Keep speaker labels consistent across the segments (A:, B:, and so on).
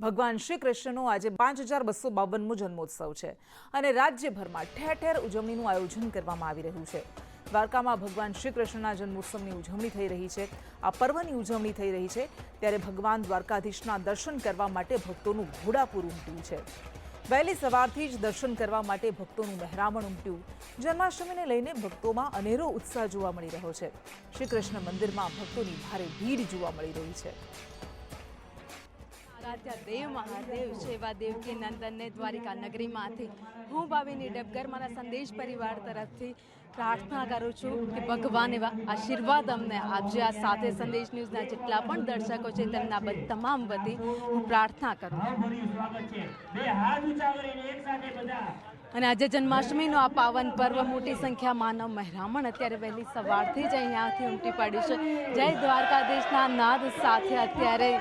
A: ભગવાન શ્રી કૃષ્ણનો આજે 5252મો જન્મોત્સવ છે અને રાજ્યભરમાં ઠેર ઠેર ઉજવણીનું આયોજન કરવામાં આવી રહ્યું છે। દ્વારકામાં ભગવાન શ્રી કૃષ્ણના જન્મોત્સવની ઉજવણી થઈ રહી છે। આ પર્વની ઉજવણી થઈ રહી છે ત્યારે ભગવાન દ્વારકાધીશના દર્શન કરવા માટે ભક્તોનું ઘોડાપૂર ઉમટ્યું છે। વહેલી સવારથી જ દર્શન કરવા માટે ભક્તોનું મહેરામણ ઉમટ્યું। જન્માષ્ટમીને લઈને ભક્તોમાં અનેરો ઉત્સાહ જોવા મળી રહ્યો છે। શ્રી કૃષ્ણ મંદિરમાં ભક્તોની ભારે ભીડ જોવા મળી રહી છે।
B: દેવ મહાદેવ સેવા દેવકી નંદનને દ્વારિકા નગરીમાંથી હું ભાવિની ડબગર મારા સંદેશ પરિવાર તરફથી પ્રાર્થના કરું છું કે ભગવાન એવા આશીર્વાદ અમને આપજે। આ સાથે સંદેશ ન્યૂઝના જેટલા પણ દર્શકો છે તેમના તમામ વતી હું પ્રાર્થના કરું અને આજે જન્માષ્ટમીનો આ પાવન પર્વ મોટી સંખ્યામાં માનવ મહેરામણ અત્યારે વહેલી સવારથી જ અહીંયાથી ઉમટી પડ્યું છે। જય દ્વારકાધીશના નાદ સાથે અત્યારે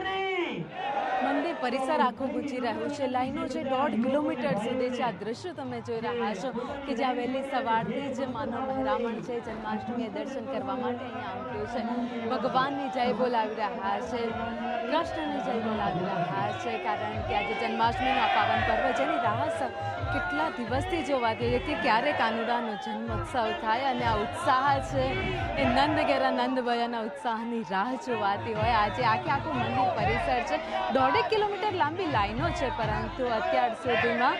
B: મંદિર પરિસર આખો ગુંજી રહ્યું છે। લાઈનો છે 1.5 કિલોમીટર સુધી છે। આ દ્રશ્ય તમે જોઈ રહ્યા છો કે જ્યાં વહેલી સવારથી જ માનવ મહેરામણ છે જન્માષ્ટમીએ દર્શન કરવા માટે અહીંયા ઉમટ્યું છે। ભગવાનની જય બોલાવી રહ્યા છે, કૃષ્ણની જય બોલાવી રહ્યા છે, કારણ કે આજે જન્માષ્ટમીનો પાવન પર્વ જેની રાહ કેટલા દિવસથી જોવાતી હતી કે ક્યારે કાનુડાનો જન્મોત્સવ થાય અને આ ઉત્સાહ છે એ નંદ ઘેરા નંદ ભયાના ઉત્સાહની રાહ જોવાતી હોય। આજે આખું મંદિર પરિસર છે, 1.5 કિલોમીટર લાંબી લાઈનો છે, પરંતુ અત્યાર સુધીમાં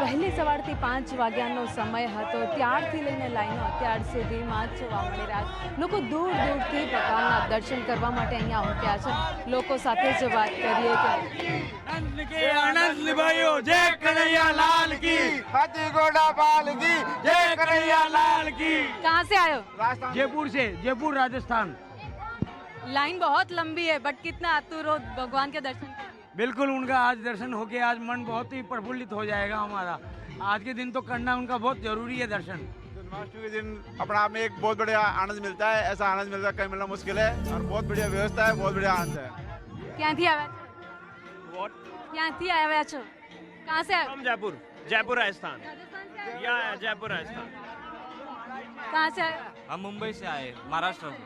B: વહેલી સવારથી 5 વાગ્યાનો સમય હતો ત્યારથી લઈને લાઈનો અત્યાર સુધીમાં જોવા મળી રહ્યા છે। લોકો દૂર દૂરથી ભગવાનના દર્શન કરવા માટે અહીંયા ઉમટ્યા છે। લોકો સાથે જ વાત કરીએ કે
C: आनंद भाइयों जय कन्हैया लाल की, हाथी घोड़ा बाल की, जय कन्हैया लाल की।
B: कहाँ से आए हो?
C: जयपुर से, जयपुर राजस्थान।
B: लाइन बहुत लंबी है बट कितना आतुर हो भगवान के दर्शन के लिए?
C: बिल्कुल, उनका आज दर्शन होके आज मन बहुत ही प्रफुल्लित हो जाएगा हमारा। आज के दिन तो करना उनका बहुत जरूरी है दर्शन।
D: जन्माष्टमी के दिन अपने आप में एक बहुत बढ़िया आनंद मिलता है। ऐसा आनंद मिलता है कहीं मिलना मुश्किल है और बहुत बढ़िया व्यवस्था है, बहुत बढ़िया आनंद है।
B: क्यांथी આવ્યા છો? क्यांथी આવ્યા છો? कहाँ से आए?
E: हम जयपुर, जयपुर राजस्थान। या जयपुर राजस्थान।
B: कहाँ से आए?
F: हम मुंबई से आए, महाराष्ट्र से।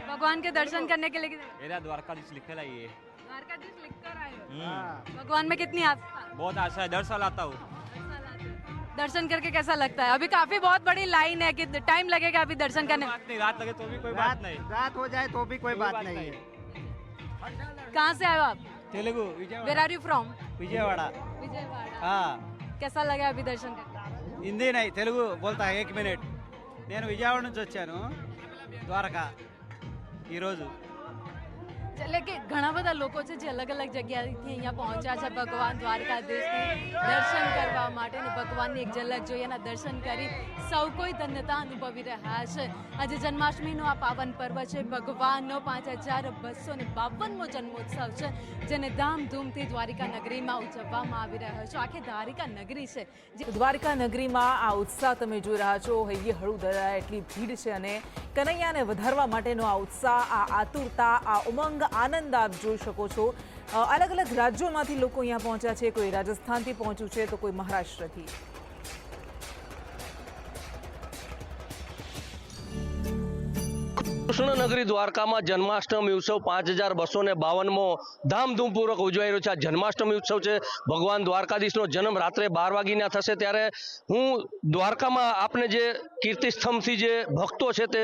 B: भगवान के दर्शन करने के लिए किधर?
F: मेरा द्वारकाधीश लिखे ला ये।
B: द्वारकाधीश लिख कर आए हो? भगवान में कितनी आस्था?
F: बहुत आशा है, 10 साल आता हूँ।
B: दर्शन करके कैसा लगता है? अभी काफी बहुत बड़ी लाइन है कि टाइम लगेगा अभी दर्शन करने में?
F: बात नहीं, रात लगे तो भी कोई बात नहीं,
C: रात हो जाए तो भी कोई बात नहीं है।
B: कहाँ से आए हो आप?
C: Telugu
B: where are you from?
C: Vijayawada.
B: Vijayawada.
C: हाँ,
B: कैसा लगा अभी दर्शन करके?
C: हिंदी नहीं तेलुगु बोलता है। 1 मिनट నేను విజయవాడ నుంచి వచ్చాను ద్వారకా ఈరోజు।
B: એટલે કે ઘણા બધા લોકો છે જે અલગ અલગ જગ્યાએથી અહીંયા પહોંચ્યા છે ભગવાન દ્વારકાધીશને દર્શન કરવા માટે અને ભગવાનની એક ઝલક જોઈ એના દર્શન કરી સૌ કોઈ ધન્યતા અનુભવી રહ્યા છે। આજે જન્માષ્ટમીનો આ પાવન પર્વ છે, ભગવાનનો 5252મો જન્મોત્સવ છે જેને ધામધૂમથી દ્વારિકા નગરીમાં ઉજવવામાં આવી રહ્યો છે। આખી દ્વારિકા નગરી છે
A: દ્વારિકા નગરીમાં આ ઉત્સાહ તમે જોઈ રહ્યા છો। હૈયે હળું દરાય એટલી ભીડ છે અને કનૈયાને વધારવા માટેનો આ ઉત્સાહ, આ આતુરતા, આ ઉમંગ, આનંદ આપ જોઈ શકો છો। અલગ અલગ રાજ્યોમાંથી લોકો અહીંયા પહોંચ્યા છે। કોઈ રાજસ્થાનથી પહોંચ્યું છે તો કોઈ મહારાષ્ટ્રથી।
G: કૃષ્ણનગરી દ્વારકામાં જન્માષ્ટમી ઉત્સવ 5252મો ધામધૂમપૂર્વક ઉજવાઈ રહ્યો છે। આ જન્માષ્ટમી ઉત્સવ છે, ભગવાન દ્વારકાધીશનો જન્મ રાત્રે 12 વાગ્યાના થશે ત્યારે હું દ્વારકામાં આપને જે કીર્તિસ્તંભથી જે ભક્તો છે તે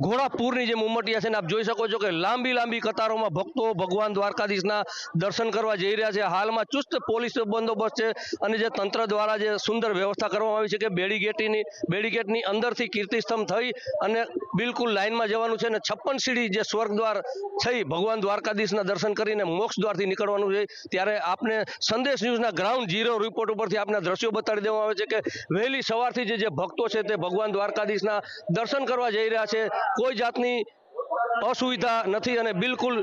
G: ઘોડાપૂરની જે ઉમટ્યા છે ને આપ જોઈ શકો છો કે લાંબી લાંબી કતારોમાં ભક્તો ભગવાન દ્વારકાધીશના દર્શન કરવા જઈ રહ્યા છે। હાલમાં ચુસ્ત પોલીસ બંદોબસ્ત છે અને જે તંત્ર દ્વારા જે સુંદર વ્યવસ્થા કરવામાં આવી છે કે બેડીગેટની અંદરથી કીર્તિસ્તંભ થઈ અને બિલકુલ લાઇનમાં જવાનું છે અને 56 સીડી જે સ્વર્ગદ્વાર થઈ ભગવાન દ્વારકાધીશના દર્શન કરીને મોક્ષ દ્વારથી નીકળવાનું છે। ત્યારે આપને સંદેશ ન્યૂઝના ગ્રાઉન્ડ ઝીરો રિપોર્ટ ઉપરથી આપને દ્રશ્યો બતાડી દેવામાં આવે છે કે વહેલી સવારથી જે ભક્તો છે તે ભગવાન દ્વારકાધીશના દર્શન કરવા જઈ રહ્યા છે। કોઈ જાતની અસુવિધા નથી અને બિલકુલ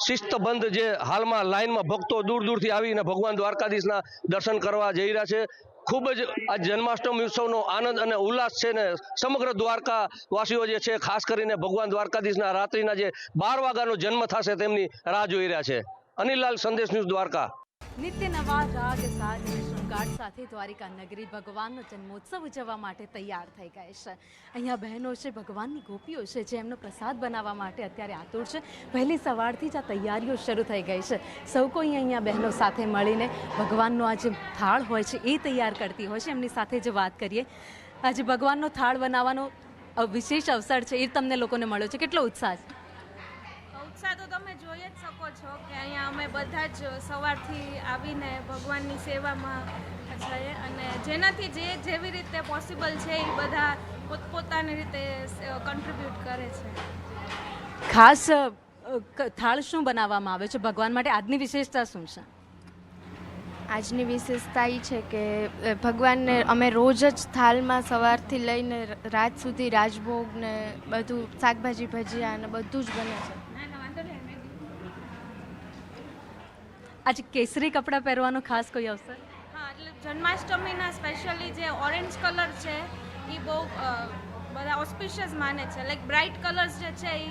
G: શિસ્તબંધ જે હાલમાં લાઇનમાં ભક્તો દૂર દૂરથી આવીને ભગવાન દ્વારકાધીશના દર્શન કરવા જઈ રહ્યા છે। ખૂબ જ આ જન્માષ્ટમી ઉત્સવનો આનંદ અને ઉલ્લાસ છે ને સમગ્ર દ્વારકા વાસીઓ જે છે ખાસ કરીને ભગવાન દ્વારકાધીશના રાત્રિના જે 12 વાગ્યાનો જન્મ થશે તેમની રાહ જોઈ રહ્યા છે। અનિલ લાલ, સંદેશ ન્યૂઝ, દ્વારકા।
B: નિત્ય નવા રાગ સાજ જમઘાટ સાથે દ્વારિકા નગરી ભગવાનનો જન્મોત્સવ ઉજવવા માટે તૈયાર થઈ ગઈ છે. અહીંયા બહેનો છે, ભગવાનની ગોપીઓ છે, જે એમનો પ્રસાદ બનાવવા માટે અત્યારે આતુર છે. વહેલી સવારથી જ આ તૈયારીઓ શરૂ થઈ ગઈ છે. સૌ કોઈ અહીંયા બહેનો સાથે મળીને ભગવાનનો આ જે થાળ હોય છે એ તૈયાર કરતી હોય છે. એમની સાથે જે વાત કરીએ, આજે ભગવાનનો થાળ બનાવવાનો વિશેષ અવસર છે, એ તમને લોકોને મળ્યો છે, કેટલો ઉત્સાહ છે?
H: ઉત્સાહ તો તમે જોઈ જ શકો છો કે અહીંયા અમે બધા જ સવારથી આવીને ભગવાનની સેવામાં છીએ અને જેનાથી જે જેવી રીતે પોસિબલ છે એ બધા પોતપોતાની રીતે કન્ટ્રીબ્યુટ કરે છે.
B: ખાસ થાળ શું બનાવવામાં આવે છે ભગવાન માટે? આજની વિશેષતા શું છે?
H: આજની વિશેષતા એ છે કે ભગવાનને અમે રોજ જ થાળમાં સવારથી લઈને રાત સુધી રાજભોગ ને બધું શાકભાજી ભજીયા અને બધું જ બને છે.
B: આજે કેસરી કપડાં પહેરવાનો ખાસ કોઈ અવસર?
H: હા, એટલે જન્માષ્ટમીના સ્પેશિયલી જે ઓરેન્જ કલર છે એ બહુ બધા ઓસ્પિશિયસ માને છે. લાઈક બ્રાઇટ કલર્સ જે છે એ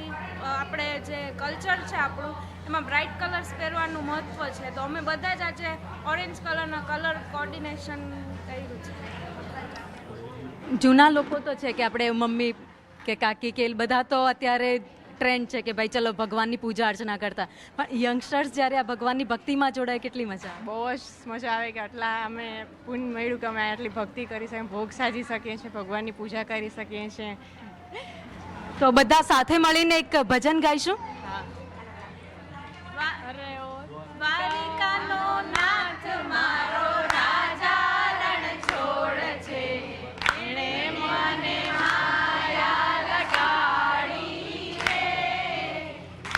H: આપણે જે કલ્ચર છે આપણું એમાં બ્રાઇટ કલર્સ પહેરવાનું મહત્ત્વ છે. તો અમે બધા જ આજે ઓરેન્જ કલરના કલર કોર્ડિનેશન કર્યું છે.
B: જૂના લોકો તો છે કે આપણે મમ્મી કે કાકી કે બધા તો અત્યારે ટ્રેન્ડ છે કે ભાઈ ચલો ભગવાનની પૂજા અર્ચના કરતા, પણ યંગસ્ટર્સ જ્યારે આ ભગવાનની ભક્તિમાં જોડાય કેટલી મજા આવે?
I: બહુ જ મજા આવે કે આટલા અમે પુણ્ય મળ્યું કે અમે આટલી ભક્તિ કરી શકીએ, ભોગ સાજી શકીએ છીએ, ભગવાનની પૂજા કરી શકીએ છીએ.
B: તો બધા સાથે મળીને એક ભજન ગાઈશું.
H: દ્વારિકાનો નાથ મારો રાજા રણ છોડ છે, એણે મને માયા લગાડી રે.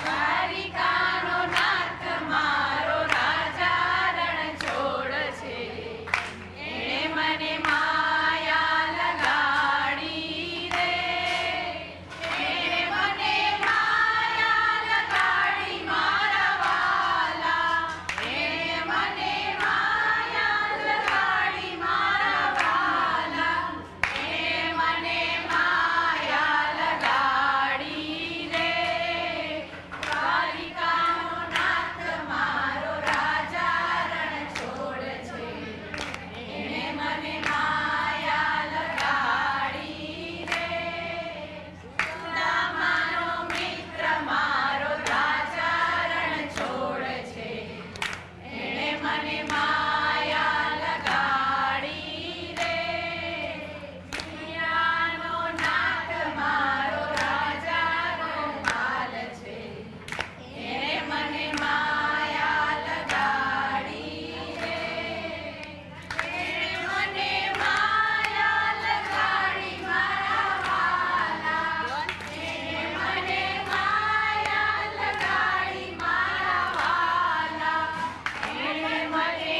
H: દ્વારિકાનો નાથ મારો રાજા રણ છોડ છે, એણે મને માયા લગાડી રે. એણે મને માયા લગાડી મારા વાલા, એણે મને માયા લગાડી મારા વાલા, એણે મને માયા લગાડી રે. દ્વારિકાનો નાથ મારો રાજા રણ છોડ છે, એણે મને માયા લગાડી રે. સુદામાનો મિત્ર મારો રાજા રણ છોડ છે, એણે મને માયા લગાડી રે. દુનિયાનો નાથ મારો રાજા ગોપાલ છે, એણે મને માયા લગાડી રે. એણે મને માયા લગાડી મારા વાલા, એણે મને માયા લગાડી મારા વાલા, એણે મને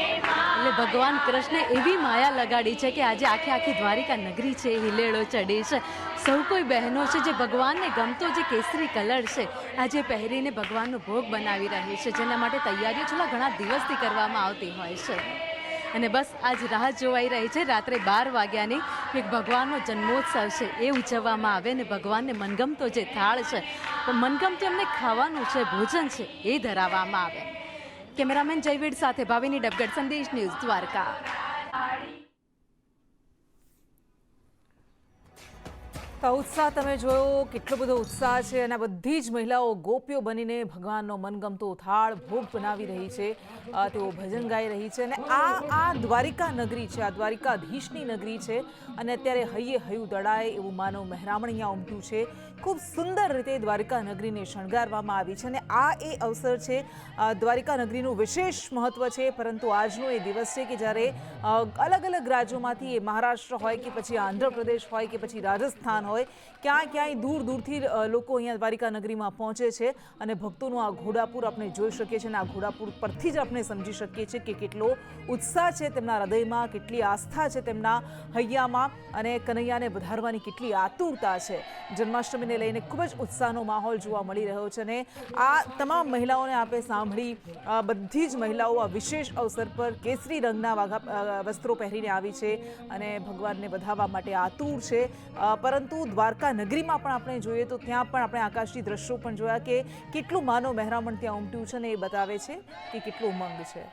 B: એટલે ભગવાન કૃષ્ણે એવી માયા લગાડી છે કે આજે આખી દ્વારિકા નગરી છે એ હિલેડો ચડી છે. સૌ કોઈ બહેનો છે જે ભગવાનને ગમતો જે કેસરી કલર છે આજે પહેરીને ભગવાનનો ભોગ બનાવી રહી છે, જેના માટે તૈયારીઓ છેલ્લા ઘણા દિવસથી કરવામાં આવતી હોય છે. અને બસ આજ રાહ જોવાઈ રહી છે રાત્રે 12 વાગ્યાની કે ભગવાનનો જન્મોત્સવ છે એ ઉજવવામાં આવે ને ભગવાનને મનગમતો જે થાળ છે, મનગમતું એમને ખાવાનું છે, ભોજન છે એ ધરાવવામાં આવે. કેમેરામેન જયવીર સાથે ભાવિની ડબગઢ, સંદેશ ન્યૂઝ, દ્વારકા.
A: તો ઉત્સાહ તમે જોયો, કેટલો બધો ઉત્સાહ છે અને બધી જ મહિલાઓ ગોપીઓ બનીને ભગવાનનો મનગમતો થાળ ભોગ બનાવી રહી છે. તેઓ ભજન ગાઈ રહી છે અને આ દ્વારિકા નગરી છે, આ દ્વારિકાધીશની નગરી છે અને અત્યારે હૈયે હૈયું દડાય એવું માનવ મહેરામણ અહીંયા ઉમટ્યું છે. ખૂબ સુંદર રીતે દ્વારિકા નગરીને શણગારવામાં આવી છે અને આ એ અવસર છે. દ્વારિકા નગરીનું વિશેષ મહત્વ છે, પરંતુ આજનો એ દિવસ છે કે જ્યારે અલગ અલગ રાજ્યોમાંથી, એ મહારાષ્ટ્ર હોય કે પછી આંધ્રપ્રદેશ હોય કે પછી રાજસ્થાન હોય, ક્યાંય દૂર દૂરથી લોકો અહીંયા દ્વારિકા નગરીમાં પહોંચે છે અને ભક્તોનું આ ઘોડાપુર આપણે જોઈ શકીએ છીએ અને આ ઘોડાપુર પરથી જ આપણે સમજી શકીએ છીએ કે કેટલો ઉત્સાહ છે તેમના હૃદયમાં, કેટલી આસ્થા છે તેમના હૈયામાં અને કનૈયાને વધારવાની કેટલી આતુરતા છે. જન્માષ્ટમીને લઈને ખૂબ જ ઉત્સાહનો માહોલ જોવા મળી રહ્યો છે અને આ તમામ મહિલાઓને આપણે સાંભળી, બધી જ મહિલાઓ આ વિશેષ અવસર પર કેસરી રંગના વસ્ત્રો પહેરીને આવી છે અને ભગવાનને વધાવવા માટે આતુર છે. પરંતુ દ્વારકા નગરીમાં પણ આપણે જોઈએ તો ત્યાં પણ આપણે આકાશી દ્રશ્યો પણ જોયા કે કેટલું માનવ મહેરામણ ત્યાં ઉમટ્યું છે ને એ બતાવે છે કે કેટલું ઉમંગ છે.